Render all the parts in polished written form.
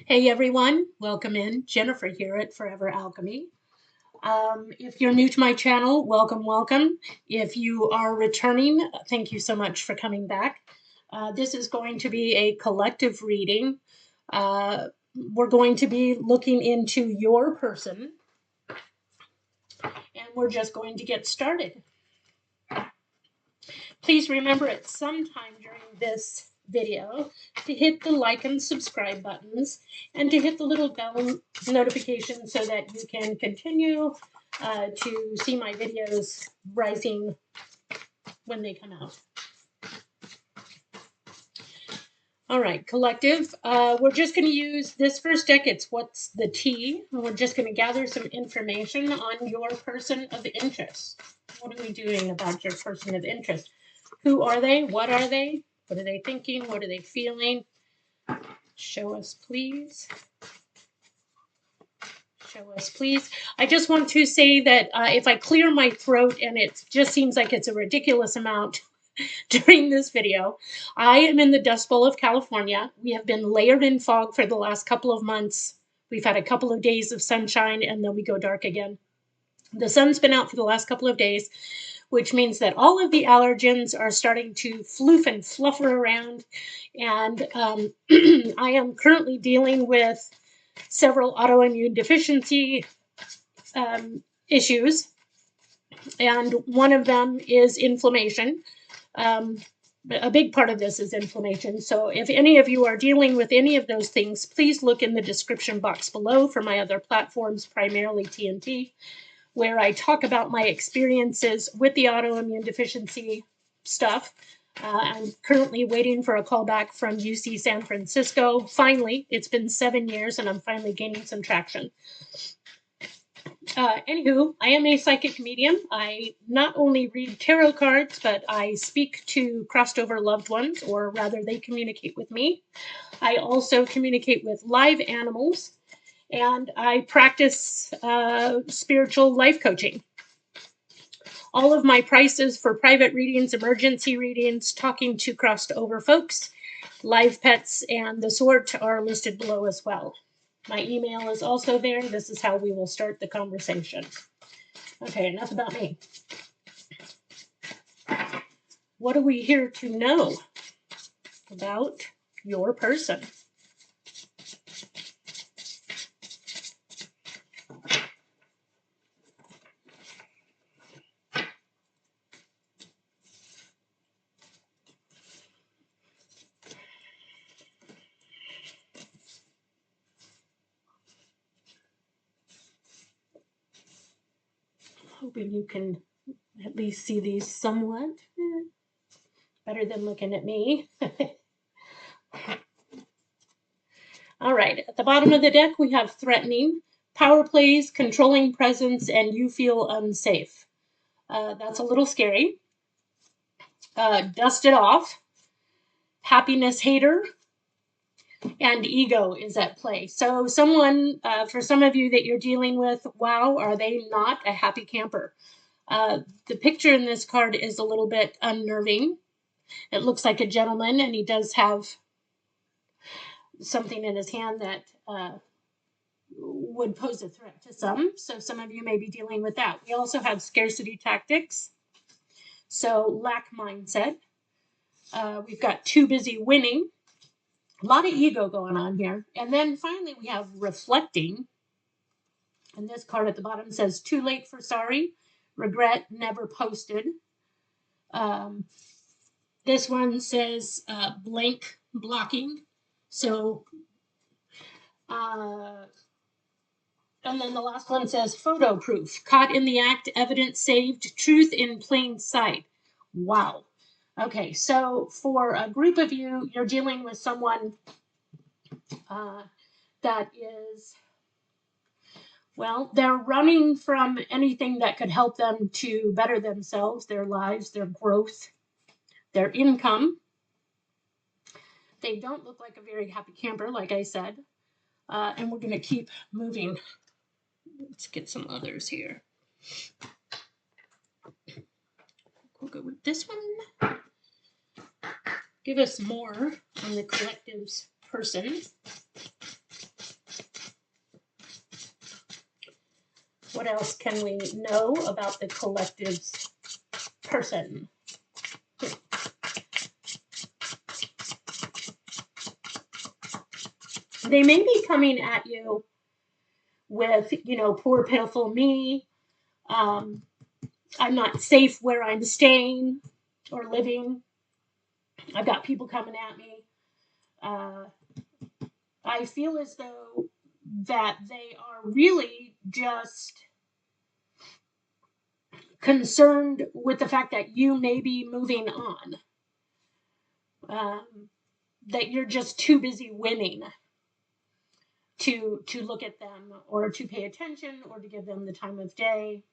Hey everyone, welcome in. Jennifer here at Forever Alchemy. If you're new to my channel, welcome. If you are returning, thank you so much for coming back. This is going to be a collective reading. We're going to be looking into your person, and we're just going to get started. Please remember at some time during this video to hit the like and subscribe buttons and to hit the little bell notification so that you can continue to see my videos rising when they come out. All right, collective, we're just going to use this first deck. It's What's the Tea? And we're just going to gather some information on your person of interest. What are we doing about your person of interest? Who are they? What are they? What are they thinking? What are they feeling? Show us, please. Show us, please. I just want to say that if I clear my throat and it just seems like it's a ridiculous amount during this video, I am in the Dust Bowl of California. We have been layered in fog for the last couple of months. We've had a couple of days of sunshine and then we go dark again. The sun's been out for the last couple of days, which means that all of the allergens are starting to floof and fluffer around. And I am currently dealing with several autoimmune deficiency issues. And one of them is inflammation. A big part of this is inflammation. So if any of you are dealing with any of those things, please look in the description box below for my other platforms, primarily TNT, where I talk about my experiences with the autoimmune deficiency stuff. I'm currently waiting for a call back from UC San Francisco. Finally, it's been 7 years and I'm finally gaining some traction. Anywho, I am a psychic medium. I not only read tarot cards, but I speak to crossed over loved ones, or rather they communicate with me. I also communicate with live animals, and I practice spiritual life coaching. All of my prices for private readings, emergency readings, talking to crossed over folks, live pets, and the sort are listed below as well. My email is also there. This is how we will start the conversation. Okay, enough about me. What are we here to know about your person? Hoping you can at least see these somewhat. Better than looking at me. All right, at the bottom of the deck, we have threatening, power plays, controlling presence, and you feel unsafe. That's a little scary. Dust it off. Happiness hater. And ego is at play. So someone, for some of you that you're dealing with, wow, are they not a happy camper? The picture in this card is a little bit unnerving. It looks like a gentleman, and he does have something in his hand that would pose a threat to some. So some of you may be dealing with that. We also have scarcity tactics. So lack mindset. We've got too busy winning. A lot of ego going on here. And then finally we have reflecting. And this card at the bottom says, too late for sorry, regret, never posted. This one says blank blocking. So, and then the last one says photo proof, caught in the act, evidence saved, truth in plain sight. Wow. Okay, so for a group of you, you're dealing with someone that is, well, they're running from anything that could help them to better themselves, their lives, their growth, their income. They don't look like a very happy camper, like I said. And we're going to keep moving. Let's get some others here. We'll go with this one. Give us more on the collective's person. What else can we know about the collective's person? They may be coming at you with, poor, pitiful me. I'm not safe where I'm staying or living. I've got people coming at me. I feel as though that they are really just concerned with the fact that you may be moving on. That you're just too busy winning to look at them or to pay attention or to give them the time of day.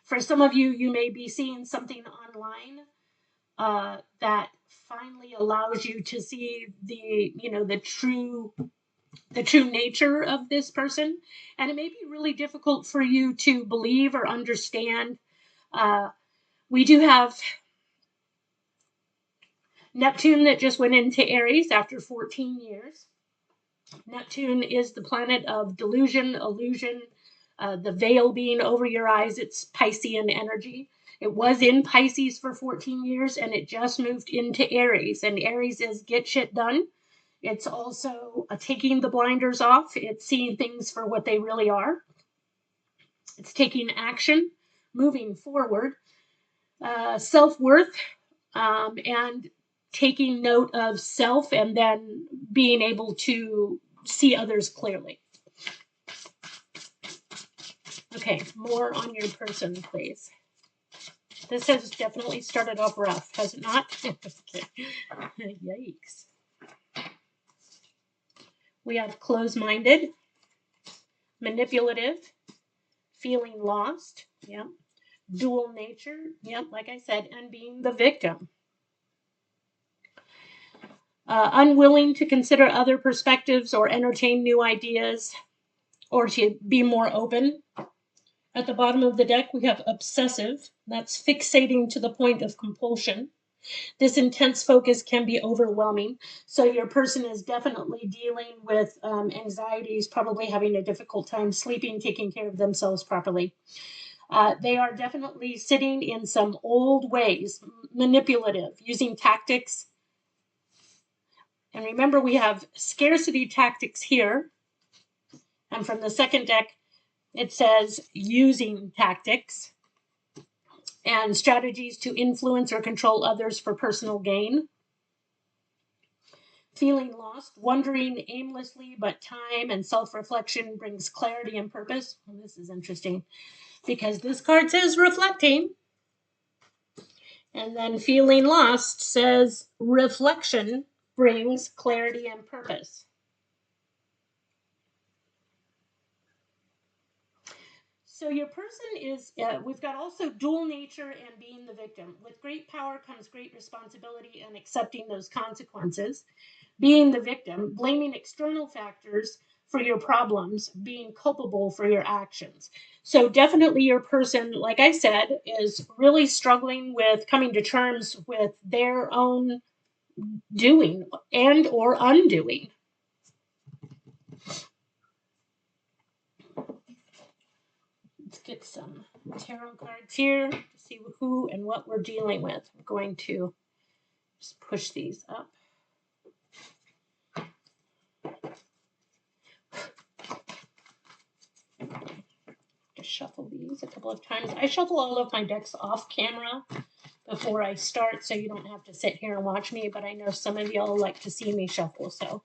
For some of you, you may be seeing something online that finally allows you to see the true nature of this person, and it may be really difficult for you to believe or understand. We do have Neptune that just went into Aries after 14 years. Neptune is the planet of delusion, illusion, the veil being over your eyes. It's Piscean energy. It was in Pisces for 14 years, and it just moved into Aries. And Aries is get shit done. It's also taking the blinders off. It's seeing things for what they really are. It's taking action, moving forward, self-worth, and taking note of self, and then being able to see others clearly. Okay, more on your person, please. This has definitely started off rough, has it not? Yikes. We have closed-minded, manipulative, feeling lost, yep, dual nature, yep, like I said, and being the victim. Unwilling to consider other perspectives or entertain new ideas or to be more open. At the bottom of the deck, we have obsessive. That's fixating to the point of compulsion. This intense focus can be overwhelming. So your person is definitely dealing with anxieties, probably having a difficult time sleeping, taking care of themselves properly. They are definitely sitting in some old ways, manipulative, using tactics. And remember, we have scarcity tactics here. And from the second deck, it says using tactics and strategies to influence or control others for personal gain. Feeling lost, wandering aimlessly, but time and self-reflection brings clarity and purpose. Well, this is interesting because this card says reflecting. And then feeling lost says reflection brings clarity and purpose. So your person is, we've got also dual nature and being the victim. With great power comes great responsibility and accepting those consequences. Being the victim, blaming external factors for your problems, being culpable for your actions. So definitely your person, like I said, is really struggling with coming to terms with their own doing and or undoing. Let's get some tarot cards here to see who and what we're dealing with. I'm going to just push these up. Just shuffle these a couple of times. I shuffle all of my decks off camera before I start, so you don't have to sit here and watch me, but I know some of y'all like to see me shuffle, so.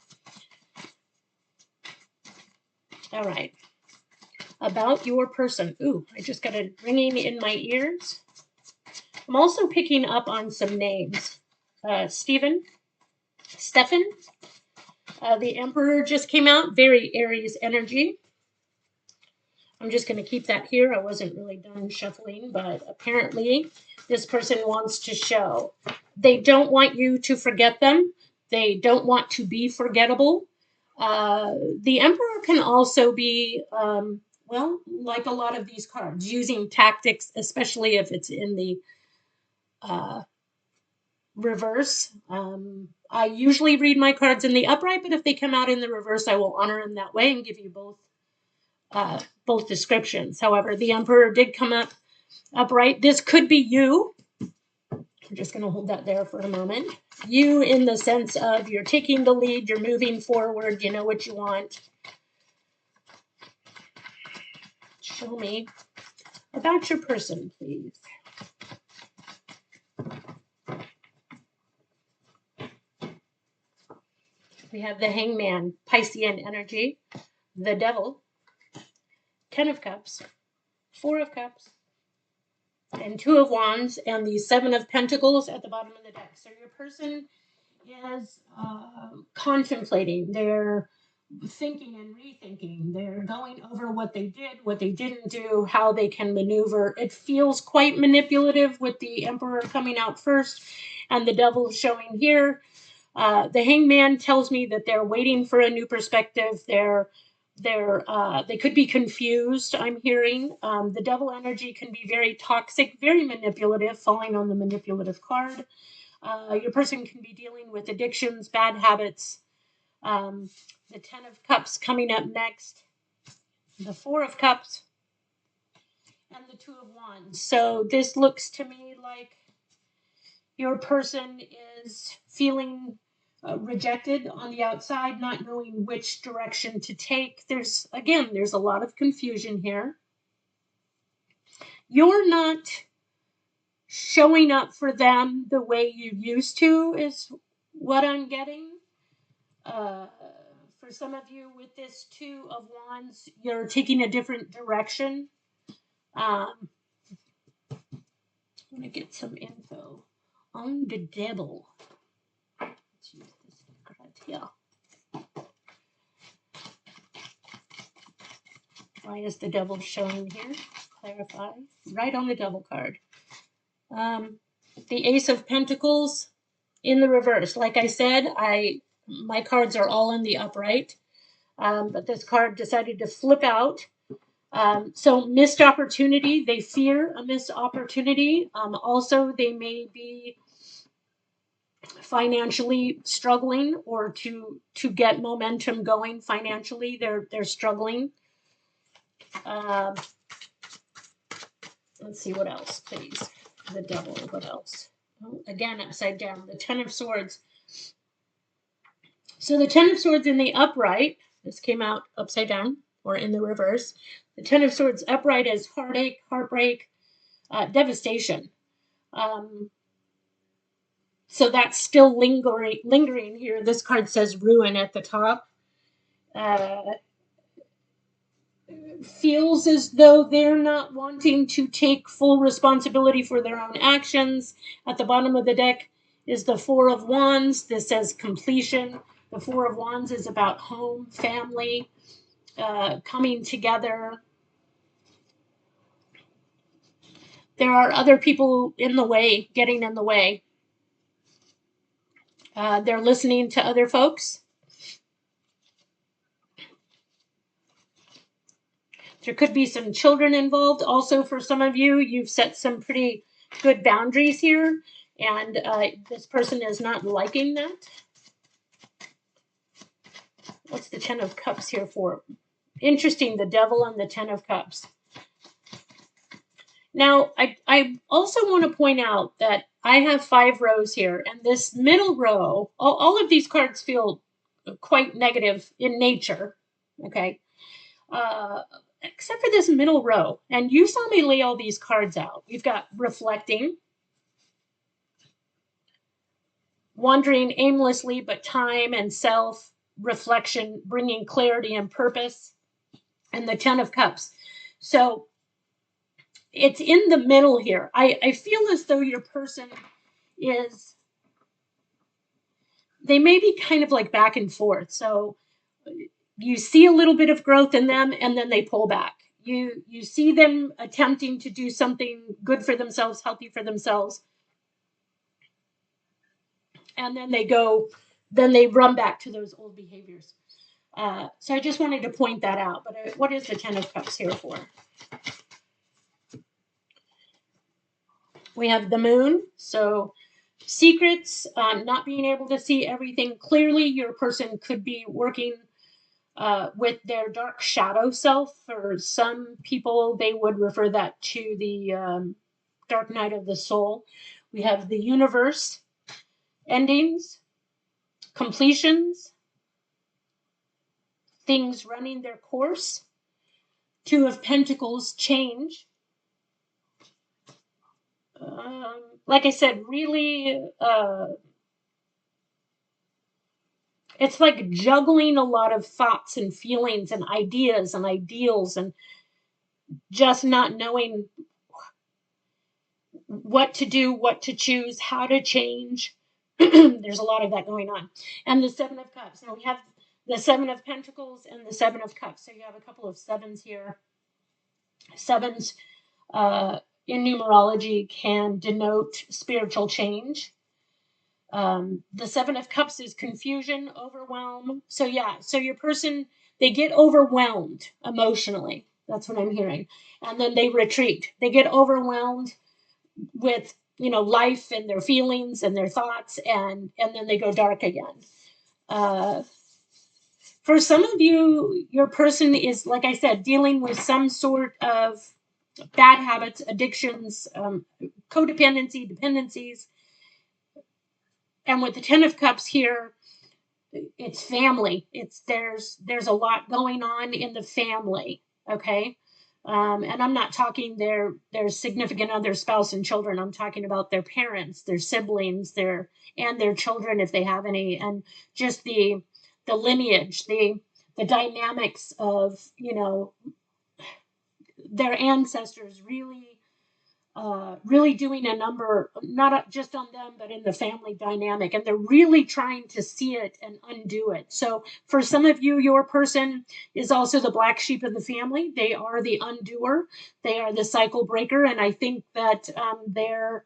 All right. About your person. Ooh, I just got a ringing in my ears. I'm also picking up on some names. Stephen, the Emperor just came out, very Aries energy. I'm just going to keep that here. I wasn't really done shuffling, but apparently this person wants to show. They don't want you to forget them. They don't want to be forgettable. The Emperor can also be, well, like a lot of these cards, using tactics, especially if it's in the reverse. I usually read my cards in the upright, but if they come out in the reverse, I will honor them that way and give you both both descriptions. However, the Emperor did come up upright. This could be you. I'm just going to hold that there for a moment. You in the sense of you're taking the lead, you're moving forward, you know what you want. Show me about your person, please. We have the Hangman, Piscean energy, the Devil, 10 of Cups, 4 of Cups, and 2 of Wands, and the 7 of Pentacles at the bottom of the deck. So your person is contemplating. They're thinking and rethinking. They're going over what they did, what they didn't do, how they can maneuver. It feels quite manipulative with the Emperor coming out first and the Devil showing here. The Hangman tells me that they're waiting for a new perspective. They could be confused, I'm hearing. The Devil energy can be very toxic, very manipulative, falling on the manipulative card. Your person can be dealing with addictions, bad habits. The 10 of Cups coming up next, the 4 of Cups, and the 2 of Wands. So this looks to me like your person is feeling rejected on the outside, not knowing which direction to take. There's a lot of confusion here. You're not showing up for them the way you used to, is what I'm getting. For some of you with this 2 of Wands, you're taking a different direction. I'm going to get some info on the Devil. Let's use this card here. Why is the Devil showing here? Clarify. Right on the Devil card. The Ace of Pentacles in the reverse. Like I said, my cards are all in the upright. But this card decided to flip out. So missed opportunity. They fear a missed opportunity. Also, they may be financially struggling, or to get momentum going financially. They're struggling. Let's see what else, please. The Devil. What else? Oh, again, upside down. The 10 of Swords. So the 10 of Swords in the upright. This came out upside down or in the reverse. The 10 of Swords upright is heartache, heartbreak, devastation. So that's still lingering here. This card says ruin at the top. Feels as though they're not wanting to take full responsibility for their own actions. At the bottom of the deck is the 4 of Wands. This says completion. The 4 of Wands is about home, family, coming together. There are other people in the way, getting in the way. They're listening to other folks. There could be some children involved. Also, for some of you, you've set some pretty good boundaries here, and this person is not liking that. What's the 10 of Cups here for? Interesting, the Devil and the 10 of Cups. Now, I also want to point out that I have 5 rows here, and this middle row, all of these cards feel quite negative in nature, okay? Except for this middle row. And you saw me lay all these cards out. We've got reflecting, wandering aimlessly, but time and self-reflection, bringing clarity and purpose, and the 10 of Cups. So it's in the middle here. I feel as though your person is, they may be kind of like back and forth. So you see a little bit of growth in them, and then they pull back. You see them attempting to do something good for themselves, healthy for themselves, and then they run back to those old behaviors. So I just wanted to point that out. But what is the 10 of Cups here for? We have the Moon. So secrets, not being able to see everything clearly. Your person could be working with their dark shadow self. For some people, they would refer that to the dark night of the soul. We have the universe, endings, completions, things running their course. Two of Pentacles, change. Like I said, really, it's like juggling a lot of thoughts and feelings and ideas and ideals, and just not knowing what to do, what to choose, how to change. There's a lot of that going on. And the Seven of Cups. Now we have the Seven of Pentacles and the Seven of Cups. So you have a couple of sevens here. Sevens in numerology can denote spiritual change. The Seven of Cups is confusion, overwhelm. So yeah, so your person, they get overwhelmed emotionally. That's what I'm hearing. And then they retreat. They get overwhelmed with, you know, life and their feelings and their thoughts, and then they go dark again. For some of you, your person is, like I said, dealing with some sort of bad habits, addictions, codependency, dependencies. And with the Ten of Cups here, it's family. There's a lot going on in the family. Okay. And I'm not talking their significant other, spouse, and children. I'm talking about their parents, their siblings, and their children if they have any, and just the lineage, the dynamics of, you know, their ancestors really doing a number, not just on them, but in the family dynamic. And they're really trying to see it and undo it. So for some of you, your person is also the black sheep of the family. They are the undoer. They are the cycle breaker. And I think that they're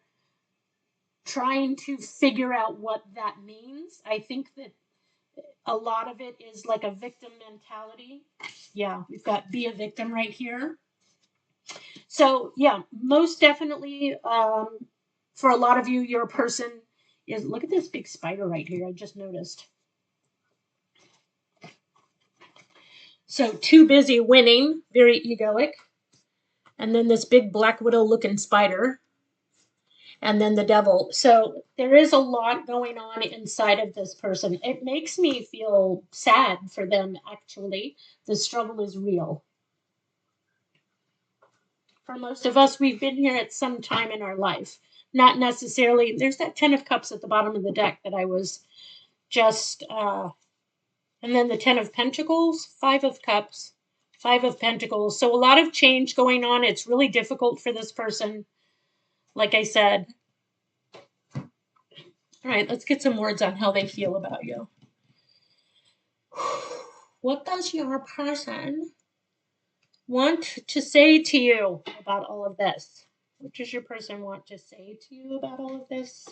trying to figure out what that means. I think that a lot of it is like a victim mentality. Yeah, we've got be a victim right here. So yeah, most definitely, for a lot of you, your person is, look at this big spider right here. I just noticed. So too busy winning, very egoic. And then this big black widow looking spider. And then the devil. So there is a lot going on inside of this person. It makes me feel sad for them, actually. The struggle is real. For most of us, we've been here at some time in our life. Not necessarily, there's that Ten of Cups at the bottom of the deck that I was just, and then the Ten of Pentacles, Five of Cups, Five of Pentacles. So a lot of change going on. It's really difficult for this person, like I said. All right, let's get some words on how they feel about you. What does your person want to say to you about all of this? What does your person want to say to you about all of this?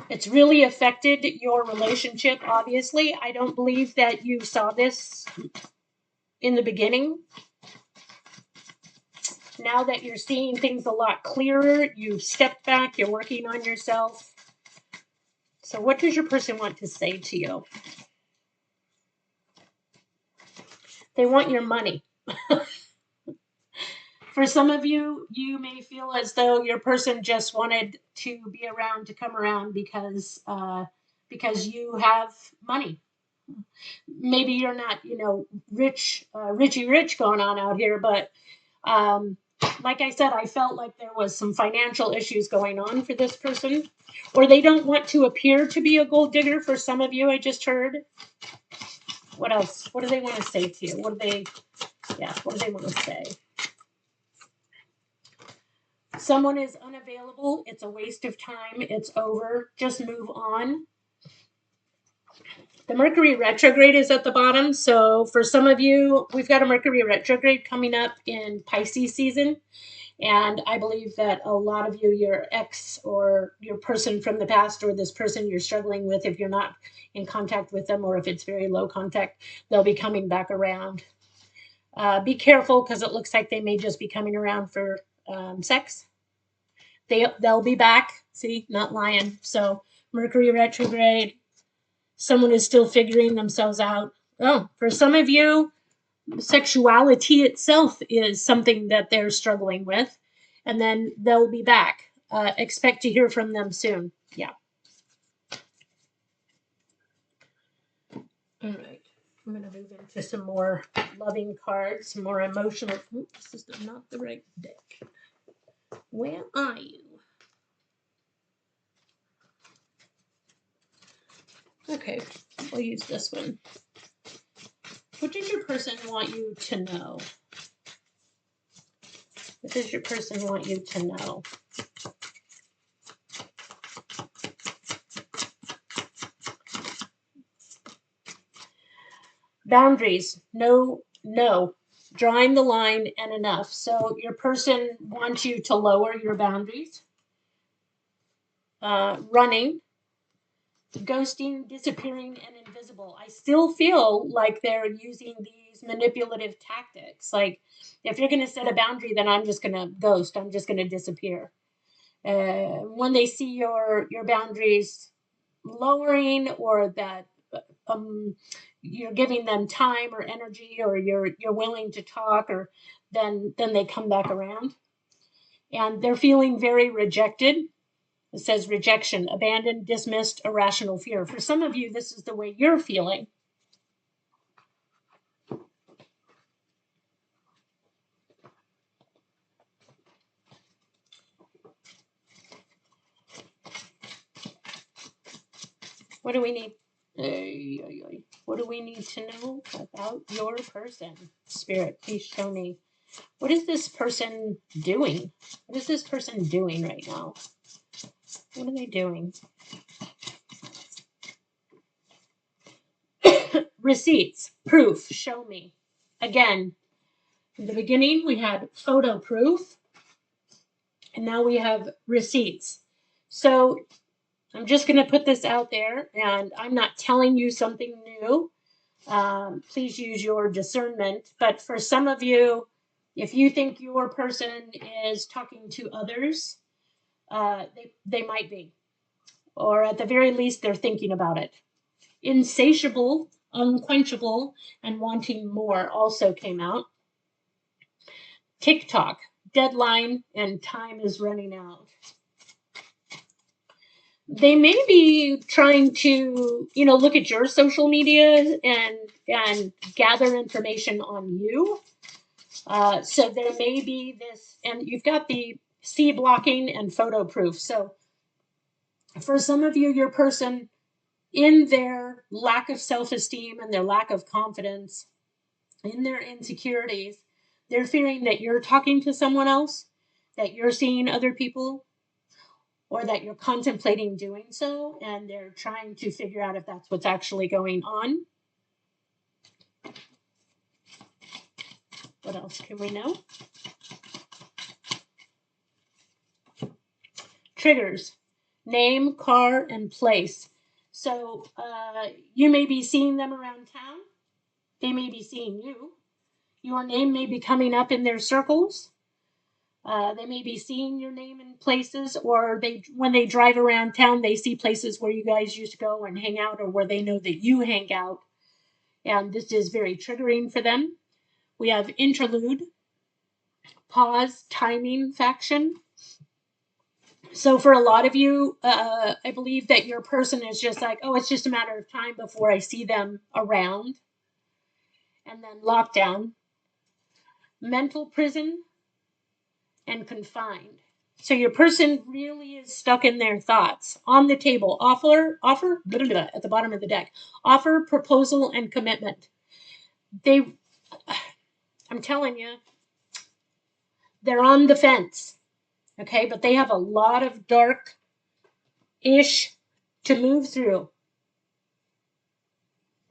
It's really affected your relationship, obviously. I don't believe that you saw this in the beginning. Now that you're seeing things a lot clearer, you've stepped back, you're working on yourself. So what does your person want to say to you? They want your money. For some of you, you may feel as though your person just wanted to be around, to come around because you have money. Maybe you're not, you know, richy rich going on out here, but like I said, I felt like there was some financial issues going on for this person, or they don't want to appear to be a gold digger. For some of you, I just heard. What else? What do they want to say to you? What do they want to say? Someone is unavailable. It's a waste of time. It's over. Just move on. The Mercury retrograde is at the bottom. So for some of you, we've got a Mercury retrograde coming up in Pisces season. And I believe that a lot of you, your ex or your person from the past, or this person you're struggling with, if you're not in contact with them, or if it's very low contact, they'll be coming back around. Be careful, because it looks like they may just be coming around for sex. They'll be back. See, not lying. So Mercury retrograde. Someone is still figuring themselves out. Oh, for some of you, sexuality itself is something that they're struggling with, and then they'll be back. Expect to hear from them soon. Yeah. All right. I'm going to move into some more loving cards, some more emotional. Ooh, this is not the right deck. Where are you? Okay, we'll use this one. What does your person want you to know? What does your person want you to know? Boundaries. No, no. Drawing the line and enough. So your person wants you to lower your boundaries. Running, ghosting, disappearing, and invisible. I still feel like they're using these manipulative tactics. Like, if you're going to set a boundary, then I'm just going to ghost. I'm just going to disappear. When they see your boundaries lowering, or that you're giving them time or energy, or you're willing to talk, or then they come back around, and they're feeling very rejected. It says rejection, abandoned, dismissed, irrational fear. For some of you, this is the way you're feeling. What do we need? What do we need to know about your person? Spirit, please show me. What is this person doing? What is this person doing right now? What are they doing? Receipts, proof, show me. Again, in the beginning, we had photo proof, and now we have receipts. So I'm just going to put this out there, and I'm not telling you something new. Please use your discernment. But for some of you, if you think your person is talking to others, they might be. Or at the very least, they're thinking about it. Insatiable, unquenchable, and wanting more also came out. TikTok, deadline, and time is running out. They may be trying to, look at your social media and gather information on you. So there may be this, and you've got the C blocking and photo proof. So for some of you, your person, in their lack of self-esteem and their lack of confidence, in their insecurities, they're fearing that you're talking to someone else, that you're seeing other people, or that you're contemplating doing so, and they're trying to figure out if that's what's actually going on. What else can we know? Triggers, name, car, and place. So you may be seeing them around town. They may be seeing you. Your name may be coming up in their circles. They may be seeing your name in places, or when they drive around town, they see places where you guys used to go and hang out, or where they know that you hang out. And this is very triggering for them. We have interlude, pause, timing, faction. So for a lot of you, I believe that your person is just like, oh, it's just a matter of time before I see them around. And then lockdown, mental prison, and confined. So your person really is stuck in their thoughts. On the table, offer, blah, blah, blah, at the bottom of the deck, offer, proposal, and commitment. I'm telling you, they're on the fence, okay? But they have a lot of dark-ish to move through.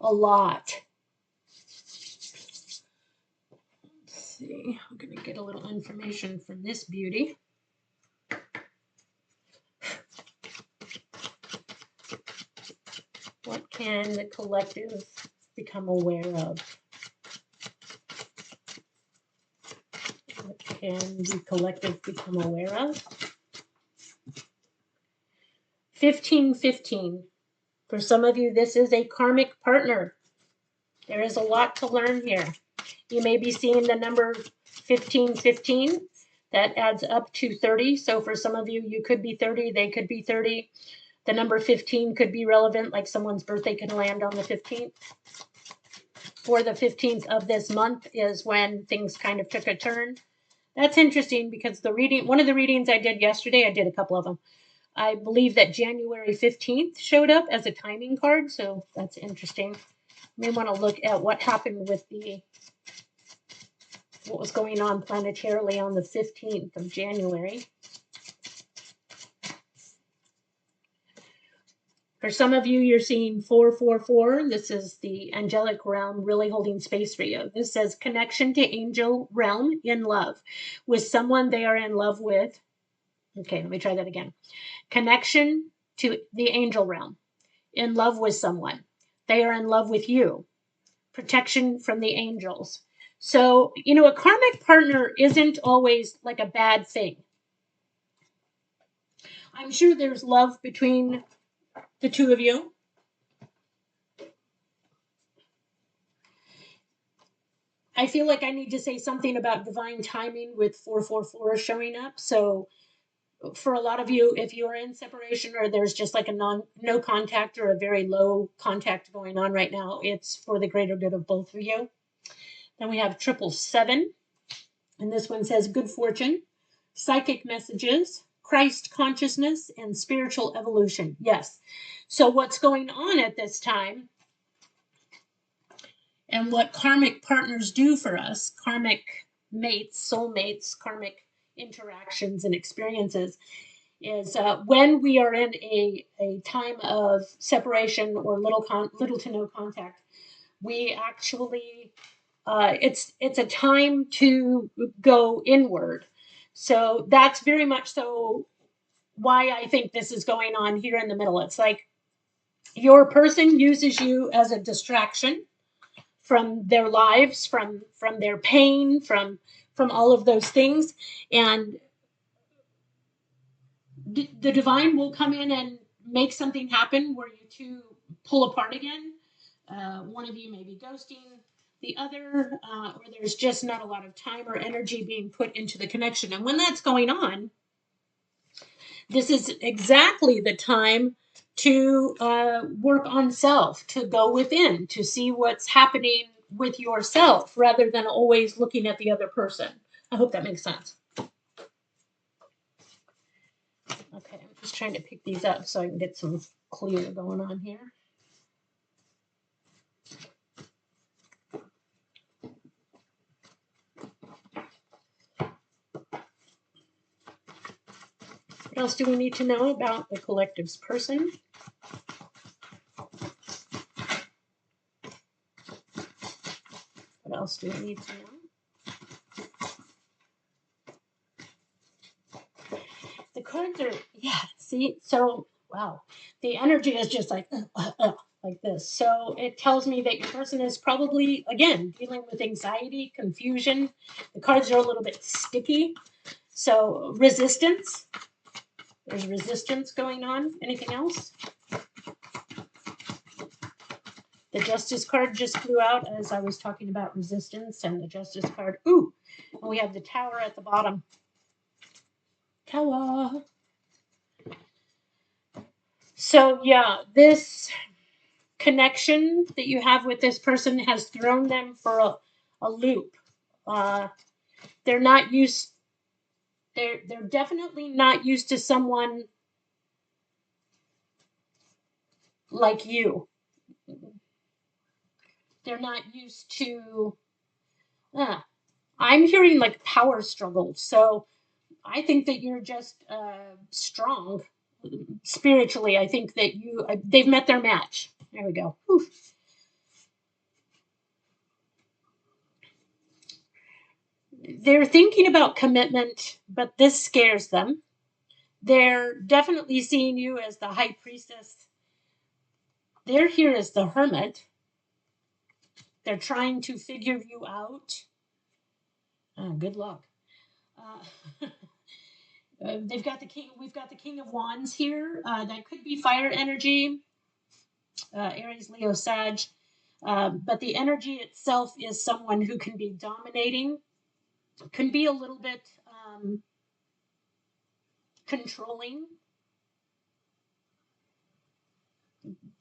A lot. Let's see. I'm going to get a little information from this beauty. What can the collective become aware of? What can the collective become aware of? 1515. For some of you, this is a karmic partner. There is a lot to learn here. You may be seeing the number 1515. That adds up to 30. So for some of you, you could be 30, they could be 30. The number 15 could be relevant, like someone's birthday can land on the 15th. Or the 15th of this month is when things kind of took a turn. That's interesting because one of the readings I did yesterday, I did a couple of them. I believe that January 15th showed up as a timing card, so that's interesting. You may want to look at what happened with what was going on planetarily on the 15th of January. For some of you, you're seeing 444. This is the angelic realm really holding space for you. This says connection to angel realm in love with someone they are in love with. Okay, let me try that again. Connection to the angel realm in love with someone. They are in love with you. Protection from the angels. So, a karmic partner isn't always like a bad thing. I'm sure there's love between the two of you. I feel like I need to say something about divine timing with 444 showing up. So for a lot of you, if you're in separation or there's just like a no contact or a very low contact going on right now, it's for the greater good of both of you. Then we have 777. And this one says good fortune, psychic messages, Christ consciousness, and spiritual evolution. Yes. So what's going on at this time and what karmic partners do for us, karmic mates, soulmates, karmic interactions and experiences, is when we are in a time of separation or little to no contact, we actually it's a time to go inward. So that's very much so why I think this is going on here in the middle. It's like your person uses you as a distraction from their lives, from their pain, from all of those things, and the divine will come in and make something happen where you two pull apart again. One of you may be ghosting the other, or there's just not a lot of time or energy being put into the connection. And when that's going on, this is exactly the time to work on self, to go within, to see what's happening with yourself rather than always looking at the other person. I hope that makes sense. Okay, I'm just trying to pick these up so I can get some clear going on here. What else do we need to know about the collective's person? What else do we need to know? The cards are, yeah, see, so, wow. The energy is just like this. So it tells me that your person is probably, again, dealing with anxiety, confusion. The cards are a little bit sticky. So resistance. There's resistance going on. Anything else? The Justice card just flew out as I was talking about resistance, and the Justice card. Ooh, and we have the Tower at the bottom. Tower. So yeah, this connection that you have with this person has thrown them for a loop. They're not used. They're definitely not used to someone like you. They're not used to. I'm hearing like power struggles. So I think that you're just strong spiritually. I think that they've met their match. There we go. Whew. They're thinking about commitment, but this scares them. They're definitely seeing you as the high priestess. They're here as the hermit. They're trying to figure you out. Good luck. They've got the king. We've got the King of Wands here. That could be fire energy. Aries, Leo, Sag. But the energy itself is someone who can be dominating, can be a little bit controlling,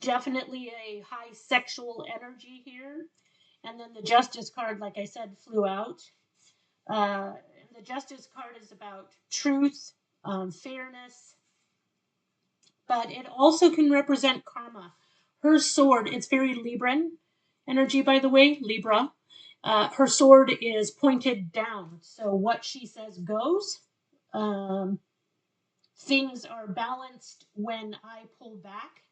definitely a high sexual energy here. And then the Justice card, like I said, flew out. The Justice card is about truth, fairness, but it also can represent karma. Her sword, it's very Libran energy, by the way, Libra. Her sword is pointed down, so what she says goes. Um, Things are balanced when I pull back.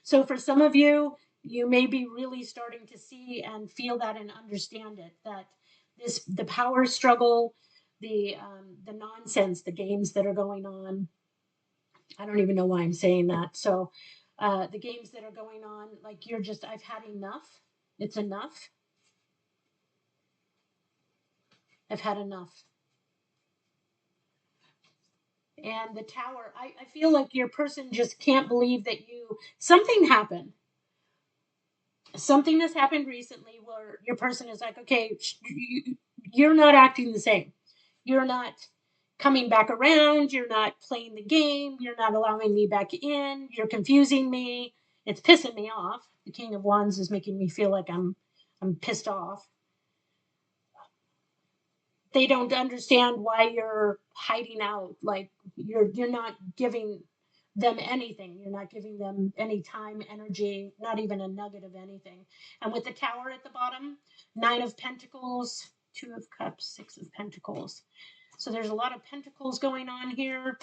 So for some of you, you may be really starting to see and feel that and understand it, that the power struggle, the nonsense, the games that are going on. I don't even know why I'm saying that. So the games that are going on, like I've had enough. It's enough. I've had enough. And the Tower, I feel like your person just can't believe that something happened. Something has happened recently where your person is like, okay, you're not acting the same. You're not coming back around. You're not playing the game. You're not allowing me back in. You're confusing me. It's pissing me off. The King of Wands is making me feel like I'm pissed off. They don't understand why you're hiding out. Like you're not giving them anything. You're not giving them any time, energy, not even a nugget of anything. And with the Tower at the bottom, 9 of Pentacles, 2 of Cups, 6 of Pentacles. So there's a lot of pentacles going on here.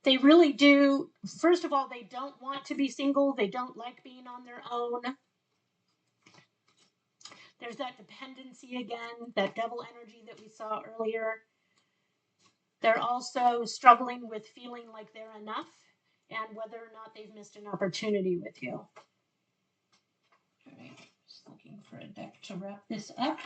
They really do. First of all, they don't want to be single. They don't like being on their own. There's that dependency again, that double energy that we saw earlier. They're also struggling with feeling like they're enough and whether or not they've missed an opportunity with you. All right, just looking for a deck to wrap this up.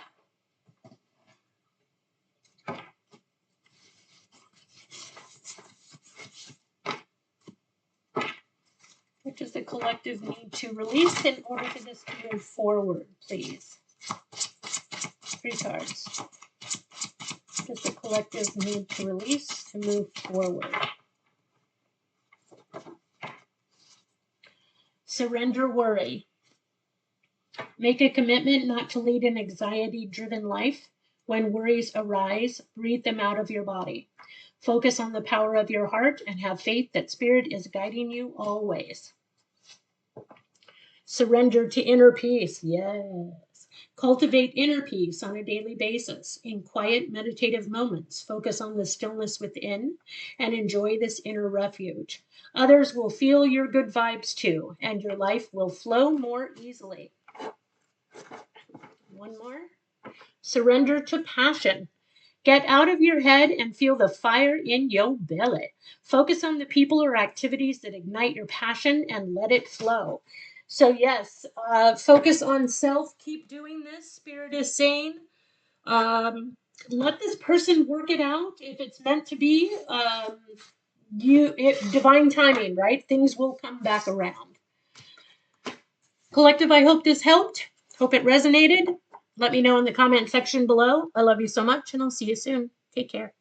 What does the collective need to release in order for this to move forward, please? 3 cards. What does the collective need to release to move forward? Surrender worry. Make a commitment not to lead an anxiety-driven life. When worries arise, breathe them out of your body. Focus on the power of your heart and have faith that Spirit is guiding you always. Surrender to inner peace. Yes. Cultivate inner peace on a daily basis. In quiet, meditative moments, focus on the stillness within and enjoy this inner refuge. Others will feel your good vibes too, and your life will flow more easily. One more. Surrender to passion. Get out of your head and feel the fire in your belly. Focus on the people or activities that ignite your passion and let it flow. So yes, focus on self. Keep doing this. Spirit is saying, let this person work it out. If it's meant to be, divine timing, right? Things will come back around. Collective, I hope this helped. Hope it resonated. Let me know in the comment section below. I love you so much, and I'll see you soon. Take care.